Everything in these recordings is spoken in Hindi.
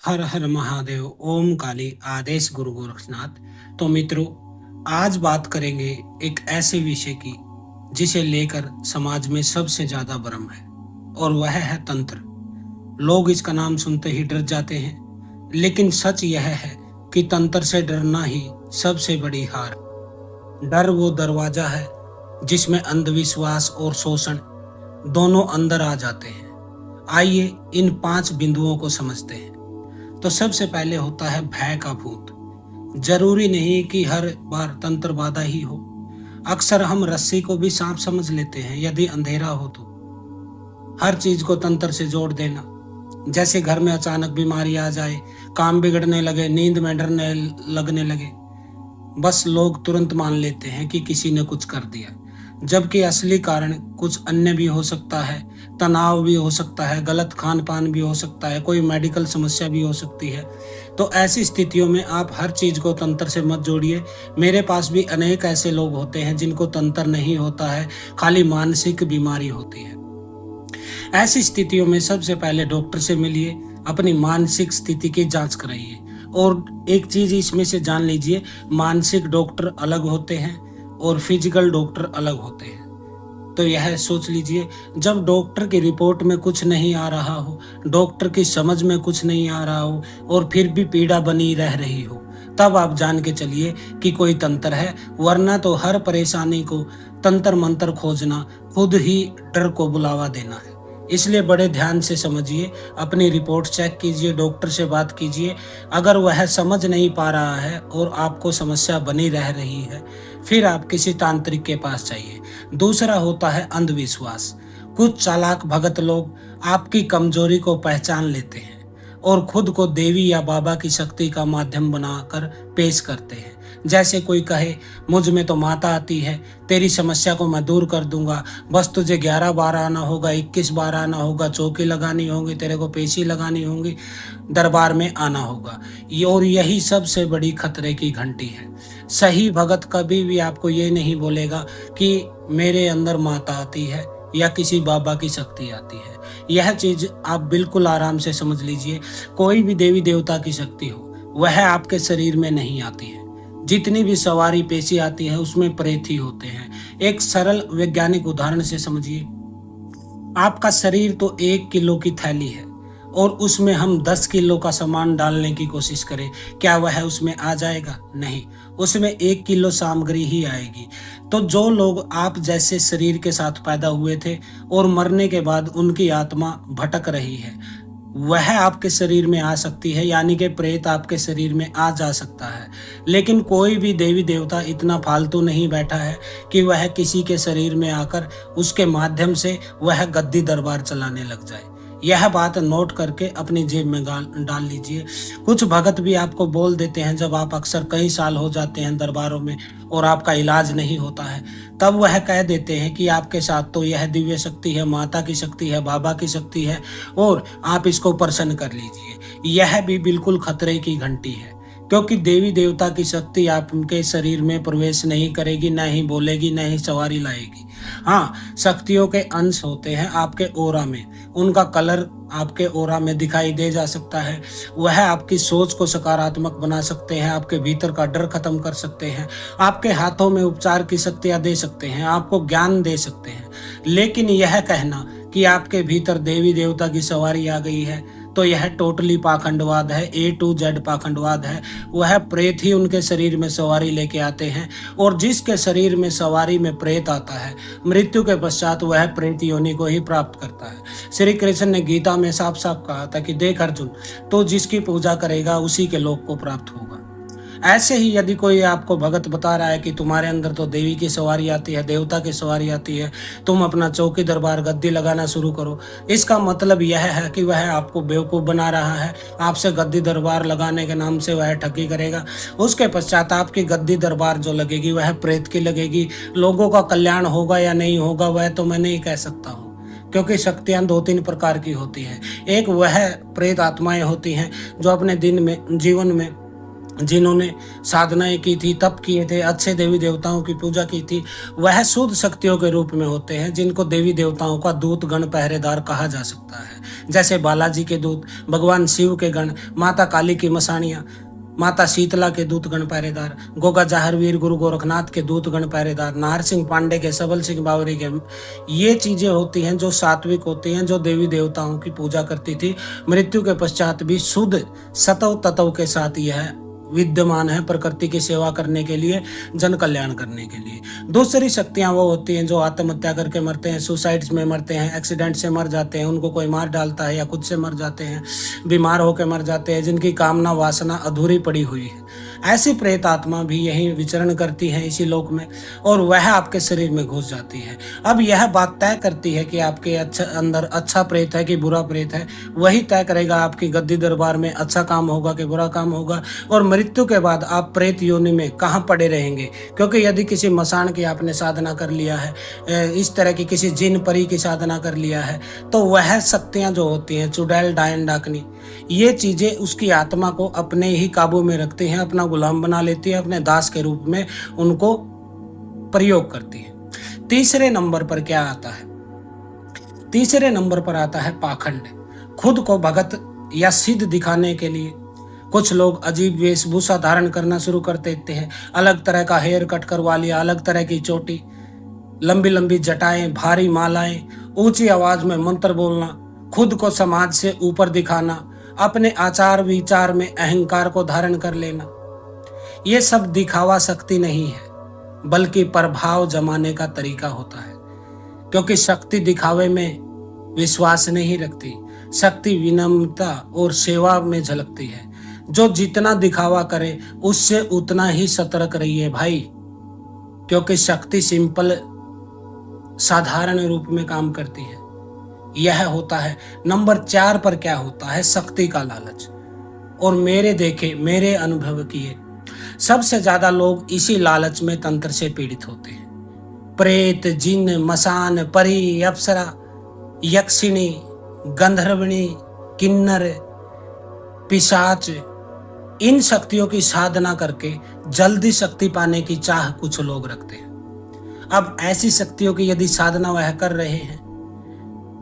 हर हर महादेव। ओम काली आदेश गुरु गोरखनाथ। तो मित्रों, आज बात करेंगे एक ऐसे विषय की जिसे लेकर समाज में सबसे ज्यादा भ्रम है, और वह है तंत्र। लोग इसका नाम सुनते ही डर जाते हैं, लेकिन सच यह है कि तंत्र से डरना ही सबसे बड़ी हार। डर वो दरवाजा है जिसमें अंधविश्वास और शोषण दोनों अंदर आ जाते हैं। आइए इन 5 बिंदुओं को समझते हैं। तो सबसे पहले होता है भय का भूत। जरूरी नहीं कि हर बार तंत्र बाधा ही हो। अक्सर हम रस्सी को भी सांप समझ लेते हैं यदि अंधेरा हो तो। हर चीज को तंत्र से जोड़ देना, जैसे घर में अचानक बीमारी आ जाए, काम बिगड़ने लगे, नींद में डरने लगने लगे, बस लोग तुरंत मान लेते हैं कि किसी ने कुछ कर दिया, जबकि असली कारण कुछ अन्य भी हो सकता है। तनाव भी हो सकता है, गलत खान पान भी हो सकता है, कोई मेडिकल समस्या भी हो सकती है। तो ऐसी स्थितियों में आप हर चीज को तंत्र से मत जोड़िए। मेरे पास भी अनेक ऐसे लोग होते हैं जिनको तंत्र नहीं होता है, खाली मानसिक बीमारी होती है। ऐसी स्थितियों में सबसे पहले डॉक्टर से मिलिए, अपनी मानसिक स्थिति की जांच कराइए। और एक चीज इसमें से जान लीजिए, मानसिक डॉक्टर अलग होते हैं और फिजिकल डॉक्टर अलग होते हैं। तो यह सोच लीजिए, जब डॉक्टर की रिपोर्ट में कुछ नहीं आ रहा हो, डॉक्टर की समझ में कुछ नहीं आ रहा हो, और फिर भी पीड़ा बनी रह रही हो, तब आप जान के चलिए कि कोई तंत्र है। वरना तो हर परेशानी को तंत्र मंत्र खोजना खुद ही डर को बुलावा देना है। इसलिए बड़े ध्यान से समझिए, अपनी रिपोर्ट चेक कीजिए, डॉक्टर से बात कीजिए। अगर वह समझ नहीं पा रहा है और आपको समस्या बनी रह रही है, फिर आप किसी तांत्रिक के पास जाइए। दूसरा होता है अंधविश्वास। कुछ चालाक भगत लोग आपकी कमजोरी को पहचान लेते हैं और खुद को देवी या बाबा की शक्ति का माध्यम बनाकर पेश करते हैं। जैसे कोई कहे, मुझ में तो माता आती है, तेरी समस्या को मैं दूर कर दूंगा, बस तुझे 11 बार आना होगा, 21 बार आना होगा, चौकी लगानी होगी, तेरे को पेशी लगानी होगी, दरबार में आना होगा। और यही सबसे बड़ी खतरे की घंटी है। सही भगत कभी भी आपको ये नहीं बोलेगा कि मेरे अंदर माता आती है या किसी बाबा की शक्ति आती है। यह चीज आप बिल्कुल आराम से समझ लीजिए। कोई भी देवी देवता की शक्ति हो, वह आपके शरीर में नहीं आती है। जितनी भी सवारी पेशी आती है उसमें प्रेत ही होते हैं। एक सरल वैज्ञानिक उदाहरण से समझिए। आपका शरीर तो 1 किलो की थैली है और उसमें हम 10 किलो का सामान डालने की कोशिश करें, क्या वह उसमें आ जाएगा? नहीं, उसमें 1 किलो सामग्री ही आएगी। तो जो लोग आप जैसे शरीर के साथ पैदा हुए थे और मरने के बाद उनकी आत्मा भटक रही है, वह आपके शरीर में आ सकती है, यानी कि प्रेत आपके शरीर में आ जा सकता है। लेकिन कोई भी देवी देवता इतना फालतू नहीं बैठा है कि वह किसी के शरीर में आकर उसके माध्यम से वह गद्दी दरबार चलाने लग जाए। यह बात नोट करके अपनी जेब में डाल लीजिए। कुछ भगत भी आपको बोल देते हैं, जब आप अक्सर कई साल हो जाते हैं दरबारों में और आपका इलाज नहीं होता है, तब वह कह देते हैं कि आपके साथ तो यह दिव्य शक्ति है, माता की शक्ति है, बाबा की शक्ति है, और आप इसको प्रसन्न कर लीजिए। यह भी बिल्कुल खतरे की घंटी है, क्योंकि देवी देवता की शक्ति आपके शरीर में प्रवेश नहीं करेगी, न ही बोलेगी, न ही सवारी लाएगी। हाँ, शक्तियों के अंश होते हैं आपके ओरा में, उनका कलर आपके ओरा में दिखाई दे जा सकता है। वह आपकी सोच को सकारात्मक बना सकते हैं, आपके भीतर का डर खत्म कर सकते हैं, आपके हाथों में उपचार की शक्तियां दे सकते हैं, आपको ज्ञान दे सकते हैं। लेकिन यह कहना कि आपके भीतर देवी देवता की सवारी आ गई है, तो यह टोटली पाखंडवाद है, A to Z पाखंडवाद है। वह प्रेत ही उनके शरीर में सवारी लेके आते हैं, और जिसके शरीर में सवारी में प्रेत आता है, मृत्यु के पश्चात वह प्रेत योनि को ही प्राप्त करता है। श्री कृष्ण ने गीता में साफ साफ कहा था कि देख अर्जुन, तो जिसकी पूजा करेगा उसी के लोक को प्राप्त होगा। ऐसे ही यदि कोई आपको भगत बता रहा है कि तुम्हारे अंदर तो देवी की सवारी आती है, देवता की सवारी आती है, तुम अपना चौकी दरबार गद्दी लगाना शुरू करो, इसका मतलब यह है कि वह आपको बेवकूफ़ बना रहा है। आपसे गद्दी दरबार लगाने के नाम से वह ठगी करेगा। उसके पश्चात आपकी गद्दी दरबार जो लगेगी वह प्रेत की लगेगी। लोगों का कल्याण होगा या नहीं होगा वह तो मैं नहीं कह सकता हूँ, क्योंकि शक्तियाँ 2-3 प्रकार की होती हैं। एक वह प्रेत आत्माएं होती हैं जो अपने जीवन में जिन्होंने साधनाएं की थी, तप किए थे, अच्छे देवी देवताओं की पूजा की थी, वह शुद्ध शक्तियों के रूप में होते हैं, जिनको देवी देवताओं का दूत गण पहरेदार कहा जा सकता है। जैसे बालाजी के दूत, भगवान शिव के गण, माता काली की मसाणियाँ, माता शीतला के दूत गण पहरेदार, गोगा जाहरवीर गुरु गोरखनाथ के दूत गण पहरेदार, नाहर सिंह पांडे के, सबल सिंह बावरी के, ये चीजें होती हैं जो सात्विक होती हैं, जो देवी देवताओं की पूजा करती थी। मृत्यु के पश्चात भी शुद्ध सतव तत्व के साथ यह विद्यमान है, प्रकृति की सेवा करने के लिए, जन कल्याण करने के लिए। दूसरी शक्तियां वो होती हैं जो आत्महत्या करके मरते हैं, सुसाइड्स में मरते हैं, एक्सीडेंट से मर जाते हैं, उनको कोई मार डालता है, या खुद से मर जाते हैं, बीमार होकर मर जाते हैं, जिनकी कामना वासना अधूरी पड़ी हुई है। ऐसी प्रेत आत्मा भी यही विचरण करती है इसी लोक में, और वह आपके शरीर में घुस जाती है। अब यह बात तय करती है कि आपके अंदर अच्छा प्रेत है कि बुरा प्रेत है, वही तय करेगा आपकी गद्दी दरबार में अच्छा काम होगा कि बुरा काम होगा, और मृत्यु के बाद आप प्रेत योनि में कहाँ पड़े रहेंगे। क्योंकि यदि किसी मसान की आपने साधना कर लिया है, इस तरह की किसी जिन परी की साधना कर लिया है, तो वह शक्तियां जो होती हैं, चुड़ैल डायन डाकनी, ये चीजें उसकी आत्मा को अपने ही काबू में रखती हैं, अपना गुलाम बना लेती है, अपने दास के रूप में उनको प्रयोग करती है। तीसरे नंबर पर क्या आता है? तीसरे नंबर पर आता है पाखंड। खुद को भगत या सिद्ध दिखाने के लिए कुछ लोग अजीब वेशभूषा धारण करना शुरू कर देते हैं। अलग तरह का हेयर कट करवा लिया, अलग तरह की चोटी, लंबी लंबी जटाएं, भारी मालाएं, ऊंची आवाज में मंत्र बोलना, खुद को समाज से ऊपर दिखाना, अपने आचार विचार में अहंकार को धारण कर लेना, ये सब दिखावा शक्ति नहीं है, बल्कि प्रभाव जमाने का तरीका होता है। क्योंकि शक्ति दिखावे में विश्वास नहीं रखती, शक्ति विनम्रता और सेवा में झलकती है। जो जितना दिखावा करे उससे उतना ही सतर्क रहिए भाई, क्योंकि शक्ति सिंपल साधारण रूप में काम करती है। यह होता है। नंबर 4 पर क्या होता है? शक्ति का लालच। और मेरे अनुभव किए सबसे ज्यादा लोग इसी लालच में तंत्र से पीड़ित होते हैं। प्रेत, जिन, मसान, परी, अप्सरा, यक्षिणी, गंधर्वणी, किन्नर, पिशाच, इन शक्तियों की साधना करके जल्दी शक्ति पाने की चाह कुछ लोग रखते हैं। अब ऐसी शक्तियों की यदि साधना वह कर रहे हैं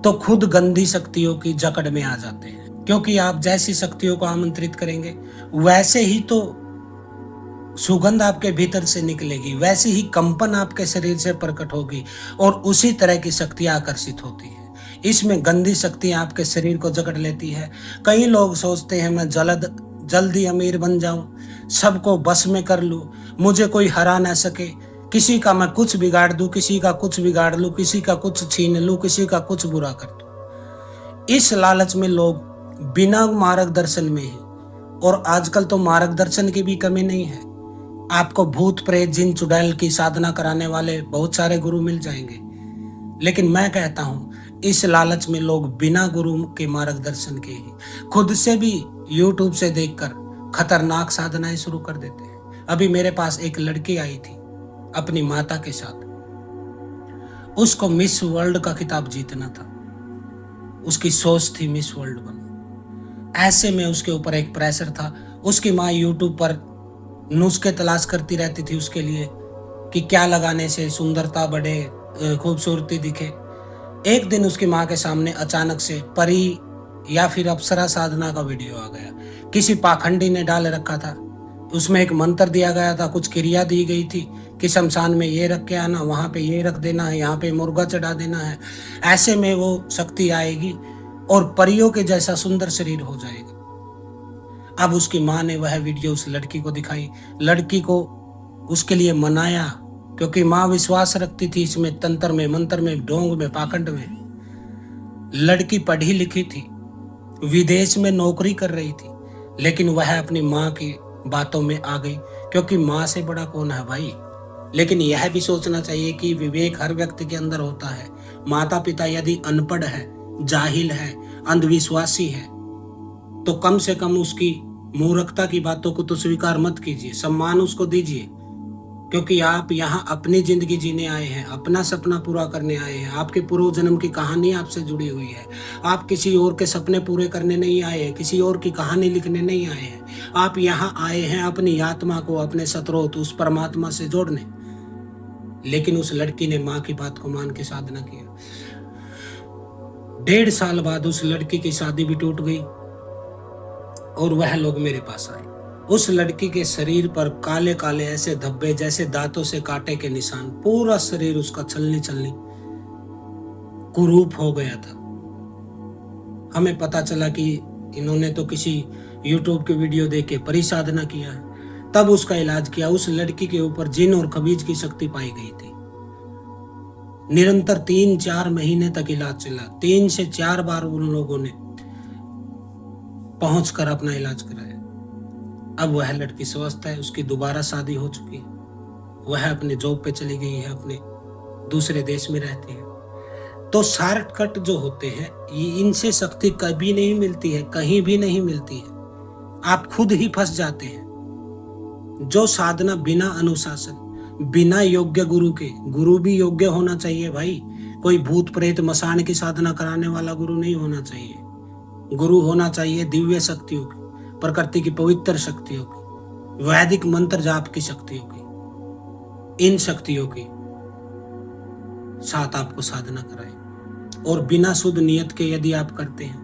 तो खुद गंदी शक्तियों की जकड़ में आ जाते हैं। क्योंकि आप जैसी शक्तियों को आमंत्रित करेंगे वैसे ही तो सुगंध आपके भीतर से निकलेगी, वैसी ही कंपन आपके शरीर से प्रकट होगी, और उसी तरह की शक्तियां आकर्षित होती है। इसमें गंदी शक्तियां आपके शरीर को जकड़ लेती है। कई लोग सोचते हैं मैं जल्दी अमीर बन जाऊं, सबको बस में कर लूं, मुझे कोई हरा ना सके, किसी का मैं कुछ बिगाड़ दूं, किसी का कुछ बिगाड़ लूं, किसी का कुछ छीन लूं, किसी का कुछ बुरा कर दूं। इस लालच में लोग बिना मार्गदर्शन में ही, और आजकल तो मार्गदर्शन की भी कमी नहीं है, आपको भूत प्रेत जिन चुड़ैल की साधना कराने वाले बहुत सारे गुरु मिल जाएंगे। लेकिन मैं कहता हूं इस लालच में लोग बिना गुरु के मार्गदर्शन के ही खुद से भी यूट्यूब से देखकर खतरनाक साधनाएं शुरू कर देते हैं। अभी मेरे पास एक लड़की आई थी अपनी माता के साथ, उसको मिस वर्ल्ड का खिताब जीतना था, उसकी सोच थी मिस वर्ल्ड बनना। ऐसे में उसके ऊपर एक प्रेशर था। उसकी माँ यूट्यूब पर नुस्खे तलाश करती रहती थी उसके लिए कि क्या लगाने से सुंदरता बढ़े, खूबसूरती दिखे। एक दिन उसकी माँ के सामने अचानक से परी या फिर अप्सरा साधना का वीडियो आ गया। किसी पाखंडी ने डाल रखा था, उसमें एक मंत्र दिया गया था, कुछ क्रिया दी गई थी कि शमशान में ये रख के आना, वहां पे ये रख देना है, यहाँ पे मुर्गा चढ़ा देना है। ऐसे में वो शक्ति आएगी और परियों के जैसा सुंदर शरीर हो जाएगा। अब उसकी माँ ने वह वीडियो उस लड़की को दिखाई, लड़की को उसके लिए मनाया, क्योंकि माँ विश्वास रखती थी इसमें, तंत्र में, मंत्र में, ढोंग में, पाखंड में। लड़की पढ़ी लिखी थी, विदेश में नौकरी कर रही थी, लेकिन वह अपनी माँ की बातों में आ गई, क्योंकि माँ से बड़ा कौन है भाई। लेकिन यह भी सोचना चाहिए कि विवेक हर व्यक्ति के अंदर होता है। माता पिता यदि अनपढ़ है, जाहिल है, अंधविश्वासी है, तो कम से कम उसकी मूर्खता की बातों को तो स्वीकार मत कीजिए, सम्मान उसको दीजिए। क्योंकि आप यहाँ अपनी जिंदगी जीने आए हैं, अपना सपना पूरा करने आए हैं। आपके पूर्व जन्म की कहानी आपसे जुड़ी हुई है। आप किसी और के सपने पूरे करने नहीं आए हैं, किसी और की कहानी लिखने नहीं आए हैं। आप यहाँ आए हैं अपनी आत्मा को अपने सतरोत उस परमात्मा से जोड़ने, लेकिन उस लड़की ने माँ की बात को मान के साधना किया। 1.5 साल बाद उस लड़की की शादी भी टूट गई और वह लोग मेरे पास आए। उस लड़की के शरीर पर काले काले ऐसे धब्बे जैसे दांतों से कांटे के निशान, पूरा शरीर उसका छलनी छलनी कुरूप हो गया था। हमें पता चला कि इन्होंने तो किसी YouTube की वीडियो देख के परिसाधना किया है। तब उसका इलाज किया। उस लड़की के ऊपर जिन और खबीज की शक्ति पाई गई थी। निरंतर 3-4 महीने तक इलाज चला। 3 से 4 बार उन लोगों ने पहुंचकर अपना इलाज कराया। अब वह लड़की स्वस्थ है, उसकी दोबारा शादी हो चुकी है, वह अपने जॉब पे चली गई है, अपने दूसरे देश में रहती है। तो शॉर्टकट जो होते हैं ये, इनसे शक्ति कभी नहीं मिलती है, कहीं भी नहीं मिलती है। आप खुद ही फंस जाते हैं। जो साधना बिना अनुशासन, बिना योग्य गुरु के, गुरु भी योग्य होना चाहिए भाई। कोई भूत प्रेत मसान की साधना कराने वाला गुरु नहीं होना चाहिए। गुरु होना चाहिए दिव्य शक्तियों की, प्रकृति की पवित्र शक्तियों की, वैदिक मंत्र जाप की शक्तियों की। इन शक्तियों की साथ आपको साधना कराए। और बिना शुद्ध नियत के यदि आप करते हैं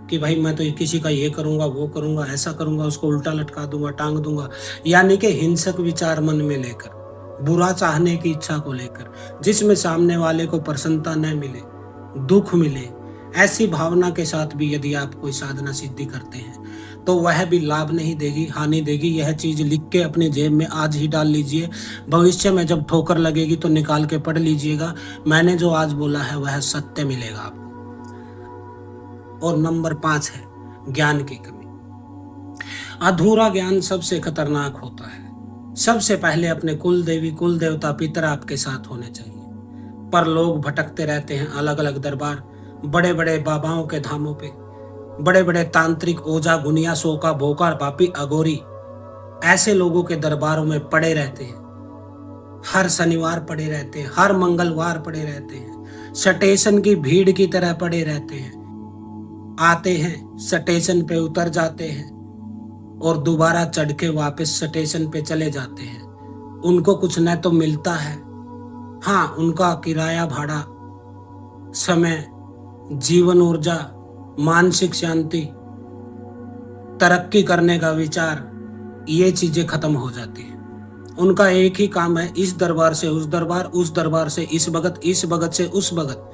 कि भाई मैं तो किसी का ये करूंगा, वो करूंगा, ऐसा करूंगा, उसको उल्टा लटका दूंगा, टांग दूंगा, यानी कि हिंसक विचार मन में लेकर, बुरा चाहने की इच्छा को लेकर, जिसमें सामने वाले को प्रसन्नता न मिले, दुख मिले, ऐसी भावना के साथ भी यदि आप कोई साधना सिद्धि करते हैं तो वह भी लाभ नहीं देगी, हानि देगी। यह चीज लिख के अपने जेब में आज ही डाल लीजिए। भविष्य में जब ठोकर लगेगी तो निकाल के पढ़ लीजिएगा। मैंने जो आज बोला है वह सत्य मिलेगा आपको। और नंबर 5 है ज्ञान की कमी। अधूरा ज्ञान सबसे खतरनाक होता है। सबसे पहले अपने कुल देवी, कुल देवता, पितर आपके साथ होने चाहिए। पर लोग भटकते रहते हैं अलग अलग दरबार, बड़े बड़े बाबाओं के धामों पे, बड़े बड़े तांत्रिक, ओझा, गुनिया, सोका, भोका, पापी, अगोरी, ऐसे लोगों के दरबारों में पड़े रहते हैं। हर शनिवार पड़े रहते हैं, हर मंगलवार पड़े रहते हैं, स्टेशन की भीड़ की तरह पड़े रहते हैं। आते हैं, स्टेशन पे उतर जाते हैं और दोबारा चढ़ के वापस स्टेशन पे चले जाते हैं। उनको कुछ न तो मिलता है, हाँ उनका किराया भाड़ा, समय, जीवन ऊर्जा, मानसिक शांति, तरक्की करने का विचार, ये चीजें खत्म हो जाती हैं। उनका एक ही काम है, इस दरबार से उस दरबार, उस दरबार से इस भगत, इस भगत से उस भगत,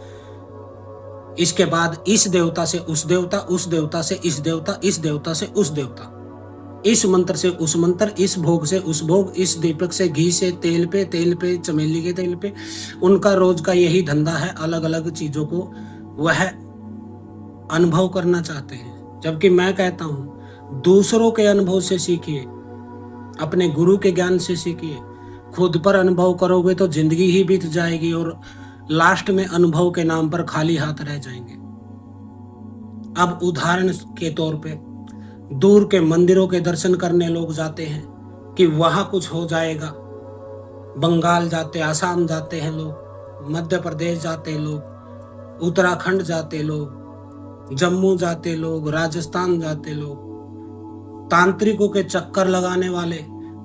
इसके बाद इस देवता से उस देवता, उस देवता से इस देवता, इस देवता से उस देवता, इस मंत्र से उस मंत्र, इस भोग से उस भोग, इस दीपक से, घी से, तेल पे, चमेली के तेल पे। उनका रोज का यही धंधा है। अलग अलग चीजों को वह अनुभव करना चाहते हैं। जबकि मैं कहता हूं दूसरों के अनुभव से सीखिए, अपने गुरु के ज्ञान से सीखिए। खुद पर अनुभव करोगे तो जिंदगी ही बीत जाएगी और लास्ट में अनुभव के नाम पर खाली हाथ रह जाएंगे। अब उदाहरण के तौर पे दूर के मंदिरों के दर्शन करने लोग जाते हैं कि वहां कुछ हो जाएगा। बंगाल जाते, आसाम जाते हैं लोग, मध्य प्रदेश जाते लोग, उत्तराखंड जाते लोग, जम्मू जाते लोग, राजस्थान जाते लोग। तांत्रिकों के चक्कर लगाने वाले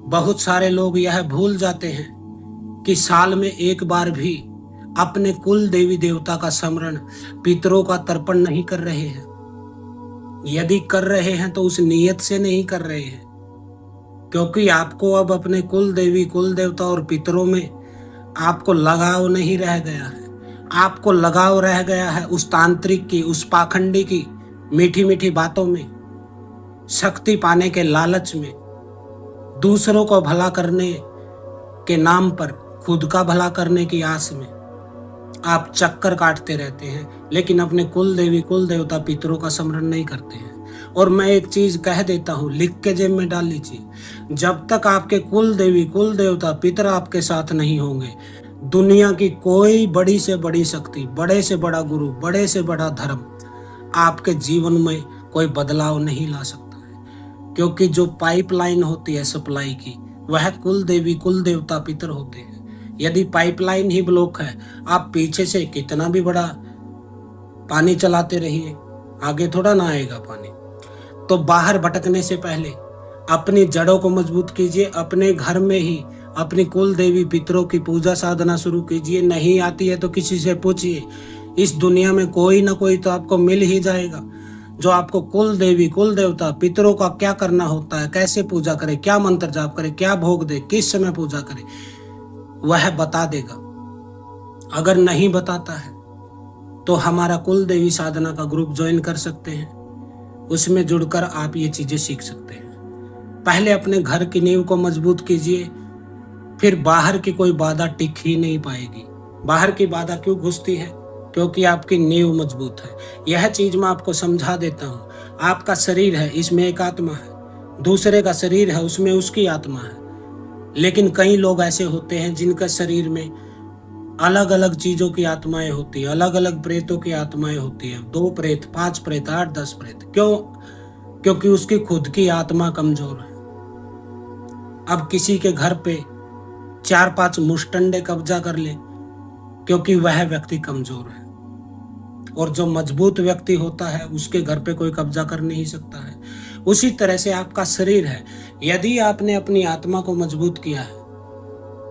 बहुत सारे लोग यह भूल जाते हैं कि साल में एक बार भी अपने कुल देवी देवता का स्मरण, पितरों का तर्पण नहीं कर रहे हैं। यदि कर रहे हैं तो उस नियत से नहीं कर रहे हैं, क्योंकि आपको अब अपने कुल देवी, कुल देवता और पितरों में आपको लगाव नहीं रह गया है। आपको लगाव रह गया है उस तांत्रिक की, उस पाखंडी की मीठी मीठी बातों में, शक्ति पाने के लालच में, दूसरों को भला करने के नाम पर खुद का भला करने की आस में आप चक्कर काटते रहते हैं, लेकिन अपने कुल देवी, कुल देवता, पितरों का स्मरण नहीं करते हैं। और मैं एक चीज कह देता हूं, लिख के जेब में डाल लीजिए, जब तक आपके कुल देवी, कुल देवता, पितर आपके साथ नहीं होंगे, दुनिया की कोई बड़ी से बड़ी शक्ति, बड़े से बड़ा गुरु, बड़े से बड़ा धर्म आपके जीवन में कोई बदलाव नहीं ला सकता है। क्योंकि जो पाइपलाइन होती है सप्लाई की, वह कुल देवी, कुल देवता, पितर होते हैं। यदि पाइपलाइन ही ब्लॉक है, आप पीछे से कितना भी बड़ा पानी चलाते रहिए, आगे थोड़ा ना आएगा पानी। तो बाहर भटकने से पहले अपनी जड़ों को मजबूत कीजिए, अपने घर में ही अपनी कुल देवी पितरों की पूजा साधना शुरू कीजिए। नहीं आती है तो किसी से पूछिए, इस दुनिया में कोई ना कोई तो आपको मिल ही जाएगा जो आपको कुल देवी कुल देवता पितरों का क्या करना होता है, कैसे पूजा करे, क्या मंत्र जाप करे, क्या भोग दे, किस समय पूजा करे, वह बता देगा। अगर नहीं बताता है तो हमारा कुल देवी साधना का ग्रुप ज्वाइन कर सकते हैं, उसमें जुड़कर आप ये चीजें सीख सकते हैं। पहले अपने घर की नींव को मजबूत कीजिए, फिर बाहर की कोई बाधा टिक ही नहीं पाएगी। बाहर की बाधा क्यों घुसती है? क्योंकि आपकी नींव मजबूत है। यह चीज मैं आपको समझा देता हूँ। आपका शरीर है, इसमें एक आत्मा है, दूसरे का शरीर है, उसमें उसकी आत्मा है। लेकिन कई लोग ऐसे होते हैं जिनका शरीर में अलग अलग चीजों की आत्माएं होती है, अलग अलग प्रेतों की आत्माएं होती है, 2 प्रेत, 5 प्रेत, 8, 10 प्रेत। क्यों? क्योंकि उसकी खुद की आत्मा कमजोर है। अब किसी के घर पे 4-5 मुष्टंडे कब्जा कर ले, क्योंकि वह व्यक्ति कमजोर है। और जो मजबूत व्यक्ति होता है उसके घर पे कोई कब्जा कर नहीं सकता है। उसी तरह से आपका शरीर है, यदि आपने अपनी आत्मा को मजबूत किया है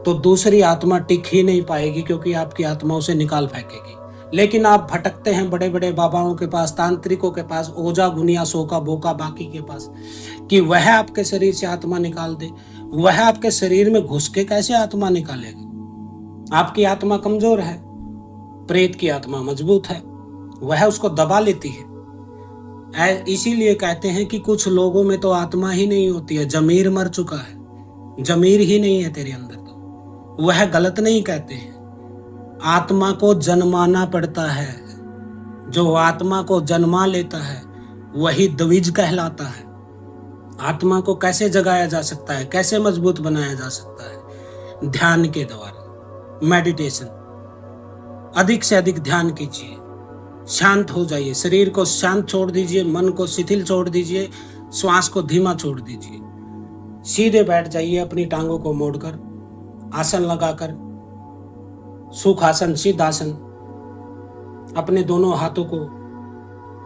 तो दूसरी आत्मा टिक ही नहीं पाएगी, क्योंकि आपकी आत्मा उसे निकाल फेंकेगी। लेकिन आप भटकते हैं बड़े बड़े बाबाओं के पास, तांत्रिकों के पास, ओझा गुनिया सोका बोका बाकी के पास, कि वह आपके शरीर से आत्मा निकाल दे। वह आपके शरीर में घुस के कैसे आत्मा निकालेगा? आपकी आत्मा कमजोर है, प्रेत की आत्मा मजबूत है, वह उसको दबा लेती है। इसीलिए कहते हैं कि कुछ लोगों में तो आत्मा ही नहीं होती है, जमीर मर चुका है, जमीर ही नहीं है तेरे अंदर। तो वह गलत नहीं कहते हैं, आत्मा को जन्माना पड़ता है। जो आत्मा को जन्मा लेता है वही द्विज कहलाता है। आत्मा को कैसे जगाया जा सकता है, कैसे मजबूत बनाया जा सकता है? ध्यान के द्वारा, मेडिटेशन। अधिक से अधिक ध्यान कीजिए, शांत हो जाइए, शरीर को शांत छोड़ दीजिए, मन को शिथिल छोड़ दीजिए, श्वास को धीमा छोड़ दीजिए। सीधे बैठ जाइए, अपनी टांगों को मोड़कर, आसन लगाकर, सुखासन, सिद्धासन। अपने दोनों हाथों को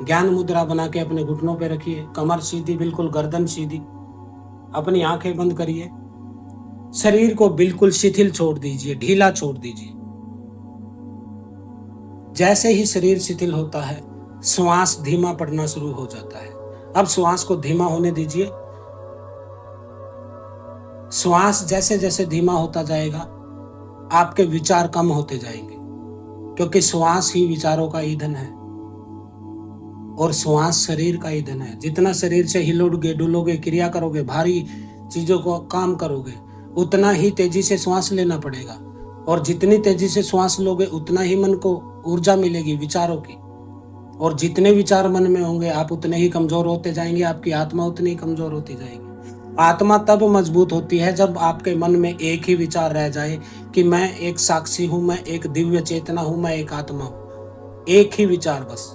ज्ञान मुद्रा बना के अपने घुटनों पे रखिए, कमर सीधी, बिल्कुल गर्दन सीधी, अपनी आंखें बंद करिए, शरीर को बिल्कुल शिथिल छोड़ दीजिए, ढीला छोड़ दीजिए। जैसे ही शरीर शिथिल होता है, श्वास धीमा पड़ना शुरू हो जाता है। अब श्वास को धीमा होने दीजिए। श्वास जैसे जैसे धीमा होता जाएगा, आपके विचार कम होते जाएंगे, क्योंकि श्वास ही विचारों का ईंधन है और श्वास शरीर का ईंधन है। जितना शरीर से हिलोगे, डुलोगे, क्रिया करोगे, भारी चीजों को काम करोगे, उतना ही तेजी से श्वास लेना पड़ेगा। और जितनी तेजी से श्वास लोगे उतना ही मन को ऊर्जा मिलेगी विचारों की। और जितने विचार मन में होंगे आप उतने ही कमजोर होते जाएंगे, आपकी आत्मा उतनी ही कमजोर होती जाएगी। आत्मा तब मजबूत होती है जब आपके मन में एक ही विचार रह जाए कि मैं एक साक्षी हूं, मैं एक दिव्य चेतना हूं, मैं एक आत्मा हूं। एक ही विचार बस,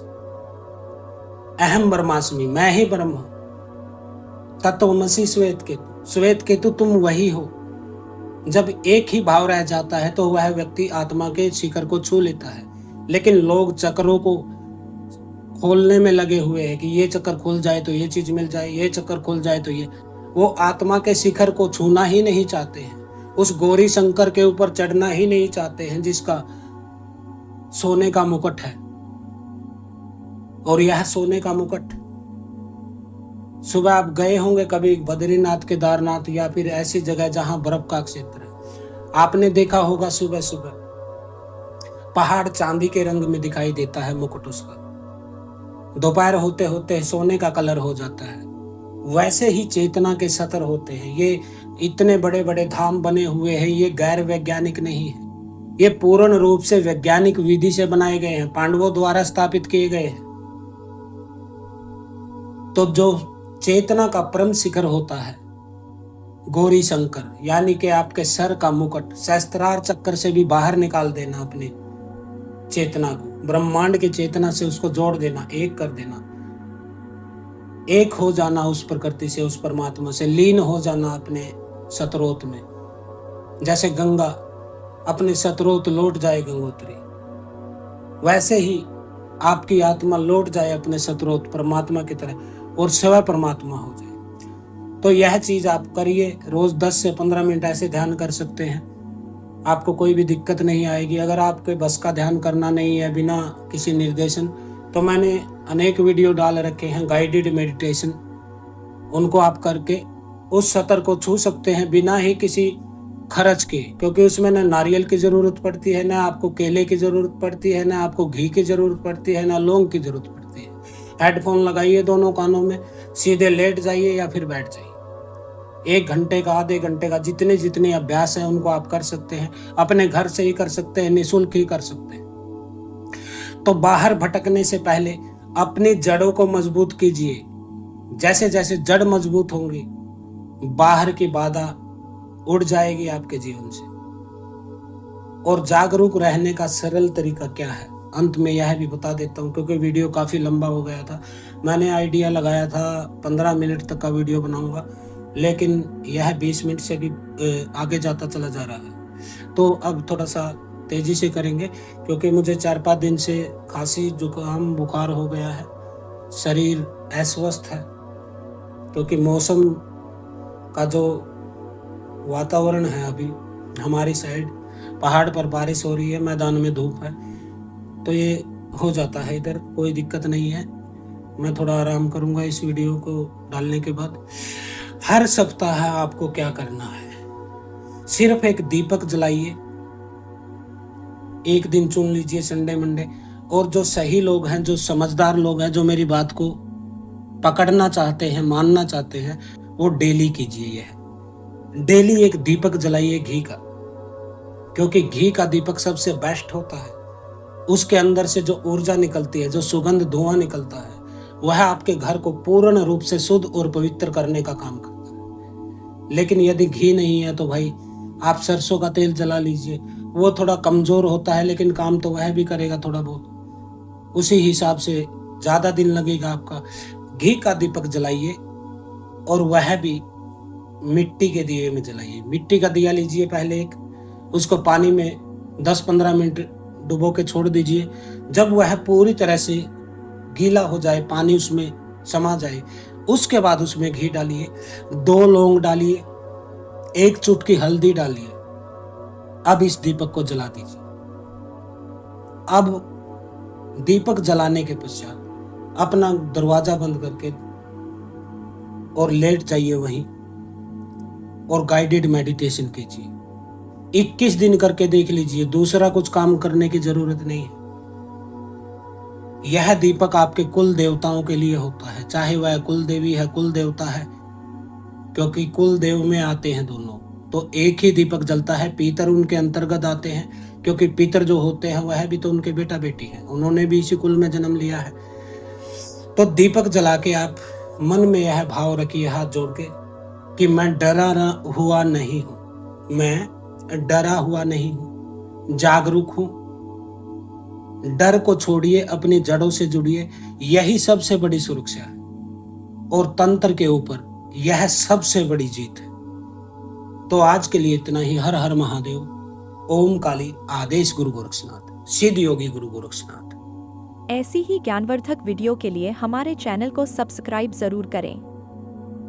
अहम ब्रह्मास्मि, मैं ही ब्रह्म हूं। तत्वमसि श्वेत केतु, श्वेत केतु तुम वही हो। जब एक ही भाव रह जाता है तो वह व्यक्ति आत्मा के शिखर को छू लेता है। लेकिन लोग चक्रों को खोलने में लगे हुए हैं कि ये चक्कर खुल जाए तो ये चीज मिल जाए, ये चक्कर खुल जाए तो ये, वो आत्मा के शिखर को छूना ही नहीं चाहते हैं, उस गौरी शंकर के ऊपर चढ़ना ही नहीं चाहते हैं जिसका सोने का मुकुट है। और यह सोने का मुकुट, सुबह आप गए होंगे कभी बद्रीनाथ, केदारनाथ या फिर ऐसी जगह जहां बर्फ का क्षेत्र है, आपने देखा होगा सुबह सुबह पहाड़ चांदी के रंग में दिखाई देता है मुकुट उसका, दोपहर होते होते सोने का कलर हो जाता है। वैसे ही चेतना के सतर होते हैं। ये इतने बड़े बड़े धाम बने हुए हैं, ये गैर वैज्ञानिक नहीं है, ये पूर्ण रूप से वैज्ञानिक विधि से बनाए गए हैं, पांडवों द्वारा स्थापित किए गए हैं। तो जो चेतना का परम शिखर होता है गौरी शंकर, यानी कि आपके सर का मुकुट, सहस्त्रार चक्कर से भी बाहर निकाल देना अपने चेतना को, ब्रह्मांड की चेतना से उसको जोड़ देना, एक कर देना, एक हो जाना उस प्रकृति से, उस परमात्मा से, लीन हो जाना अपने सतरोत में। जैसे गंगा अपने सतरोत लौट जाए गंगोत्री, वैसे ही आपकी आत्मा लौट जाए अपने सतरोत परमात्मा की तरह और स्वयं परमात्मा हो जाए। तो यह चीज आप करिए, रोज 10 से 15 मिनट ऐसे ध्यान कर सकते हैं, आपको कोई भी दिक्कत नहीं आएगी। अगर आपके बस का ध्यान करना नहीं है बिना किसी निर्देशन, तो मैंने अनेक वीडियो डाल रखे हैं गाइडेड मेडिटेशन, उनको आप करके उस सतर को छू सकते हैं बिना ही किसी खर्च के, क्योंकि उसमें ना नारियल की जरूरत पड़ती है, ना आपको केले की जरूरत पड़ती है, ना आपको घी की जरूरत पड़ती है, ना लौंग की जरूरत पड़ती है। हेडफोन लगाइए दोनों कानों में, सीधे लेट जाइए या फिर बैठ जाइए। 1 घंटे का, आधे घंटे का, जितने अभ्यास है उनको आप कर सकते हैं, अपने घर से ही कर सकते हैं, निःशुल्क ही कर सकते हैं। तो बाहर भटकने से पहले अपनी जड़ों को मजबूत कीजिए। जैसे जैसे जड़ मजबूत होंगी, बाहर की बाधा उड़ जाएगी आपके जीवन से। और जागरूक रहने का सरल तरीका क्या है, अंत में यह भी बता देता हूं, क्योंकि वीडियो काफी लंबा हो गया था। मैंने आइडिया लगाया था 15 मिनट तक का वीडियो बनाऊंगा, लेकिन यह 20 मिनट से भी आगे जाता चला जा रहा है। तो अब थोड़ा सा तेजी से करेंगे, क्योंकि मुझे 4-5 दिन से खांसी, जुकाम, बुखार हो गया है, शरीर अस्वस्थ है, क्योंकि मौसम का जो वातावरण है अभी हमारी साइड, पहाड़ पर बारिश हो रही है, मैदान में धूप है, तो ये हो जाता है। इधर कोई दिक्कत नहीं है, मैं थोड़ा आराम करूंगा इस वीडियो को डालने के बाद। हर सप्ताह आपको क्या करना है, सिर्फ एक दीपक जलाइए, एक दिन चुन लीजिए, संडे मंडे। और जो सही लोग हैं, जो समझदार लोग हैं, जो मेरी बात को पकड़ना चाहते हैं, मानना चाहते हैं, वो डेली कीजिए। यह डेली एक दीपक जलाइए घी का, क्योंकि घी का दीपक सबसे बेस्ट होता है। उसके अंदर से जो ऊर्जा निकलती है, जो सुगंध धुआं निकलता है, वह आपके घर को पूर्ण रूप से शुद्ध और पवित्र करने का काम करता है। लेकिन यदि घी नहीं है तो भाई आप सरसों का तेल जला लीजिए, वो थोड़ा कमजोर होता है, लेकिन काम तो वह भी करेगा थोड़ा बहुत, उसी हिसाब से ज्यादा दिन लगेगा आपका। घी का दीपक जलाइए, और वह भी मिट्टी के दिए में जलाइए। मिट्टी का दिया लीजिए पहले एक, उसको पानी में 10-15 मिनट डुबो के छोड़ दीजिए। जब वह पूरी तरह से गीला हो जाए, पानी उसमें समा जाए, उसके बाद उसमें घी डालिए, 2 लौंग डालिए, 1 चुटकी हल्दी डालिए। अब इस दीपक को जला दीजिए। अब दीपक जलाने के पश्चात अपना दरवाजा बंद करके और लेट जाइए वहीं, और गाइडेड मेडिटेशन कीजिए। 21 दिन करके देख लीजिए, दूसरा कुछ काम करने की जरूरत नहीं है। यह दीपक आपके कुल देवताओं के लिए होता है, चाहे वह कुल देवी है, कुल देवता है, क्योंकि कुल देव में आते हैं दोनों, तो एक ही दीपक जलता है। पितर उनके अंतर्गत आते हैं, क्योंकि पितर जो होते हैं वह भी तो उनके बेटा बेटी हैं, उन्होंने भी इसी कुल में जन्म लिया है। तो दीपक जला के आप मन में यह भाव रखिए, हाथ जोड़ के, कि मैं डरा हुआ नहीं हूं, मैं डरा हुआ नहीं हूं, जागरूक हूं। डर को छोड़िए, अपनी जड़ों से जुड़िए, यही सबसे बड़ी सुरक्षा है, और तंत्र के ऊपर यह सबसे बड़ी जीत है। तो आज के लिए इतना ही। हर हर महादेव। ओम काली। आदेश गुरु गोरक्षनाथ। सिद्ध योगी गुरु गोरक्षनाथ। ऐसी ही ज्ञानवर्धक वीडियो के लिए हमारे चैनल को सब्सक्राइब जरूर करें।